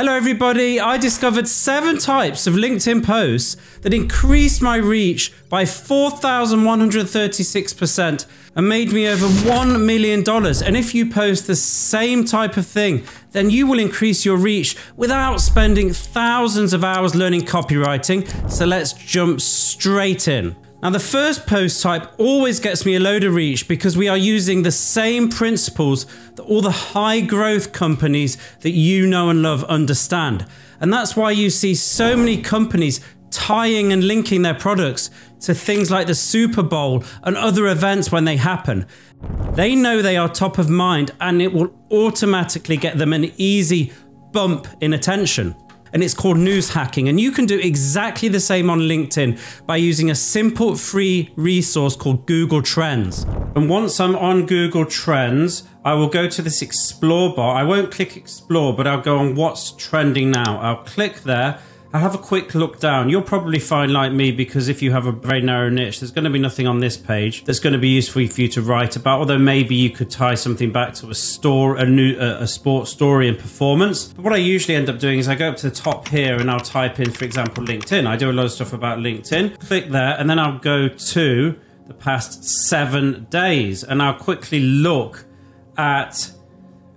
Hello everybody, I discovered 7 types of LinkedIn posts that increased my reach by 4,136% and made me over $1 million. And if you post the same type of thing, then you will increase your reach without spending thousands of hours learning copywriting. So let's jump straight in. Now, the first post type always gets me a load of reach because we are using the same principles that all the high growth companies that you know and love understand. And that's why you see so many companies tying and linking their products to things like the Super Bowl and other events when they happen. They know they are top of mind and it will automatically get them an easy bump in attention. And it's called news hacking. And you can do exactly the same on LinkedIn by using a simple free resource called Google Trends. And once I'm on Google Trends, I will go to this explore bar. I won't click explore, but I'll go on what's trending now. I'll click there. I'll have a quick look down. You'll probably find, like me, because if you have a very narrow niche, there's going to be nothing on this page that's going to be useful for you to write about, although maybe you could tie something back to a sports story and performance. But what I usually end up doing is I go up to the top here and I'll type in, for example, LinkedIn. I do a lot of stuff about LinkedIn. Click there and then I'll go to the past 7 days and I'll quickly look at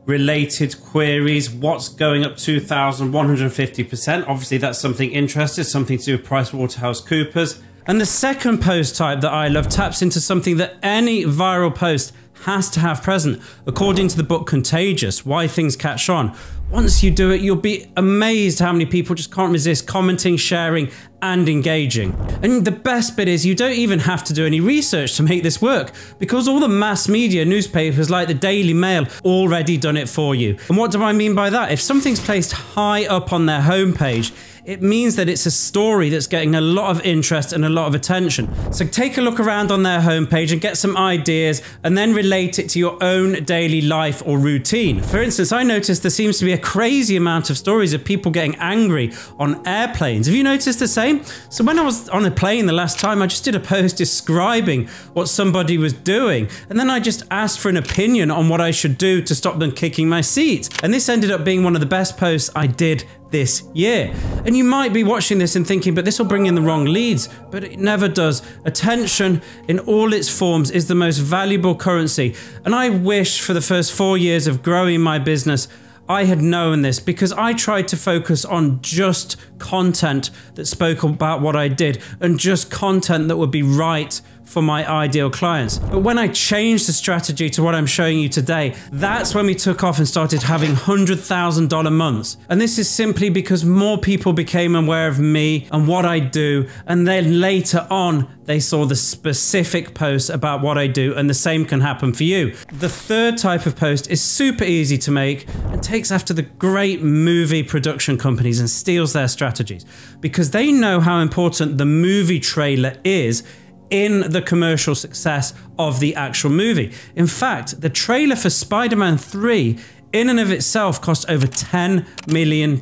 related queries, what's going up 2,150%. Obviously that's something interesting, something to do with PricewaterhouseCoopers. And the second post type that I love taps into something that any viral post has to have present. According to the book Contagious, Why Things Catch On. Once you do it, you'll be amazed how many people just can't resist commenting, sharing, and engaging. And the best bit is you don't even have to do any research to make this work because all the mass media newspapers like the Daily Mail already done it for you. And what do I mean by that? If something's placed high up on their homepage, it means that it's a story that's getting a lot of interest and a lot of attention. So take a look around on their homepage and get some ideas and then relate it to your own daily life or routine. For instance, I noticed there seems to be a crazy amount of stories of people getting angry on airplanes. Have you noticed the same? So when I was on a plane the last time, I just did a post describing what somebody was doing. And then I just asked for an opinion on what I should do to stop them kicking my seat. And this ended up being one of the best posts I did this year. And you might be watching this and thinking, but this will bring in the wrong leads, but it never does. Attention in all its forms is the most valuable currency. And I wish for the first 4 years of growing my business, I had known this because I tried to focus on just content that spoke about what I did and just content that would be right for my ideal clients. But when I changed the strategy to what I'm showing you today, that's when we took off and started having $100,000 months. And this is simply because more people became aware of me and what I do. And then later on, they saw the specific posts about what I do, and the same can happen for you. The third type of post is super easy to make and takes after the great movie production companies and steals their strategies because they know how important the movie trailer is in the commercial success of the actual movie. In fact, the trailer for Spider-Man 3 in and of itself cost over $10 million.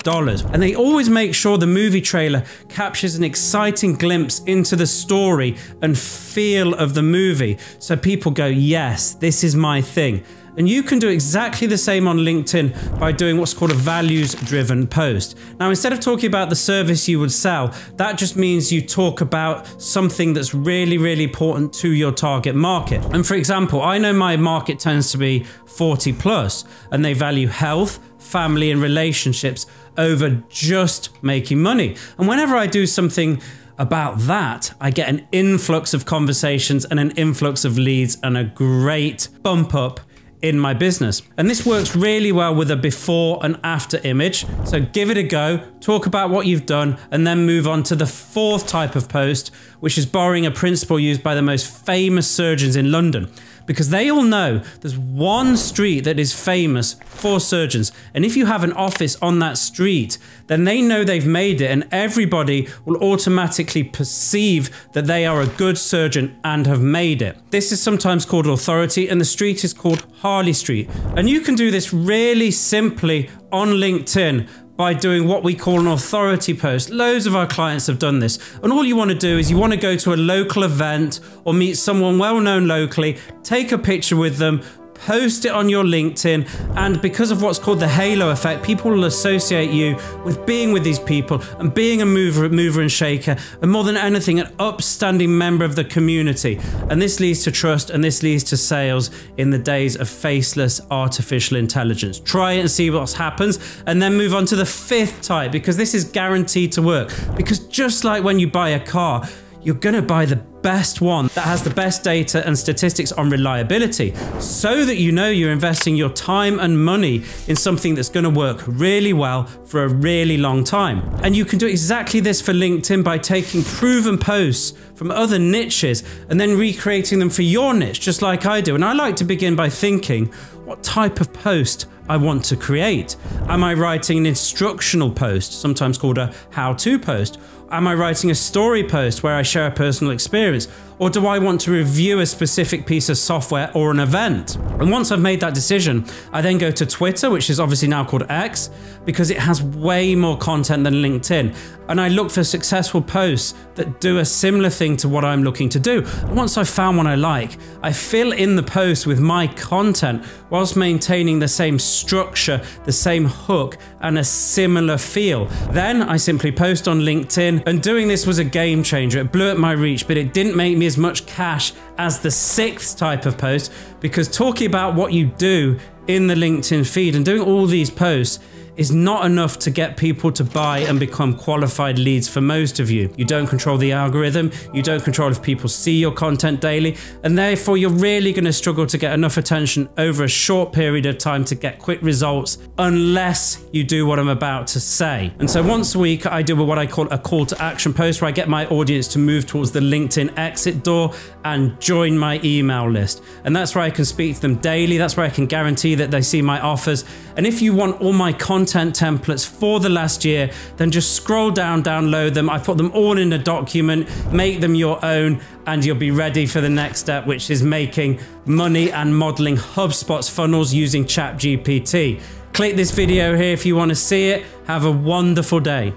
And they always make sure the movie trailer captures an exciting glimpse into the story and feel of the movie. So people go, yes, this is my thing. And you can do exactly the same on LinkedIn by doing what's called a values-driven post. Now, instead of talking about the service you would sell, that just means you talk about something that's really, really important to your target market. And for example, I know my market tends to be 40 plus, and they value health, family, and relationships over just making money. And whenever I do something about that, I get an influx of conversations and an influx of leads and a great bump up in my business. And this works really well with a before and after image. So give it a go, talk about what you've done, and then move on to the fourth type of post, which is borrowing a principle used by the most famous surgeons in London. Because they all know there's one street that is famous for surgeons. And if you have an office on that street, then they know they've made it and everybody will automatically perceive that they are a good surgeon and have made it. This is sometimes called authority and the street is called Harley Street. And you can do this really simply on LinkedIn by doing what we call an authority post. Loads of our clients have done this. And all you want to do is you want to go to a local event or meet someone well-known locally, take a picture with them, post it on your LinkedIn, and because of what's called the halo effect, people will associate you with being with these people and being a mover and shaker, and more than anything, an upstanding member of the community. And this leads to trust, and this leads to sales in the days of faceless artificial intelligence. Try it and see what happens, and then move on to the 5th type, because this is guaranteed to work. Because just like when you buy a car, you're going to buy the best one that has the best data and statistics on reliability, so that you know you're investing your time and money in something that's going to work really well for a really long time. And you can do exactly this for LinkedIn by taking proven posts from other niches and then recreating them for your niche, just like I do. And I like to begin by thinking, what type of post I want to create? Am I writing an instructional post, sometimes called a how-to post? Am I writing a story post where I share a personal experience? Or do I want to review a specific piece of software or an event? And once I've made that decision, I then go to Twitter, which is obviously now called X, because it has way more content than LinkedIn. And I look for successful posts that do a similar thing to what I'm looking to do. And once I've found one I like, I fill in the post with my content whilst maintaining the same structure, the same hook, and a similar feel. Then I simply post on LinkedIn, and doing this was a game changer. It blew up my reach, but it didn't make me as much cash as the 6th type of post, because talking about what you do in the LinkedIn feed and doing all these posts is not enough to get people to buy and become qualified leads for most of you. You don't control the algorithm, you don't control if people see your content daily, and therefore you're really going to struggle to get enough attention over a short period of time to get quick results unless you do what I'm about to say. And so once a week I do what I call a call to action post, where I get my audience to move towards the LinkedIn exit door and join my email list. And that's where I can speak to them daily. That's where I can guarantee that they see my offers. And if you want all my content templates for the last year, then just scroll down, download them. I put them all in a document, make them your own, and you'll be ready for the next step, which is making money and modeling HubSpot's funnels using ChatGPT. Click this video here if you want to see it. Have a wonderful day.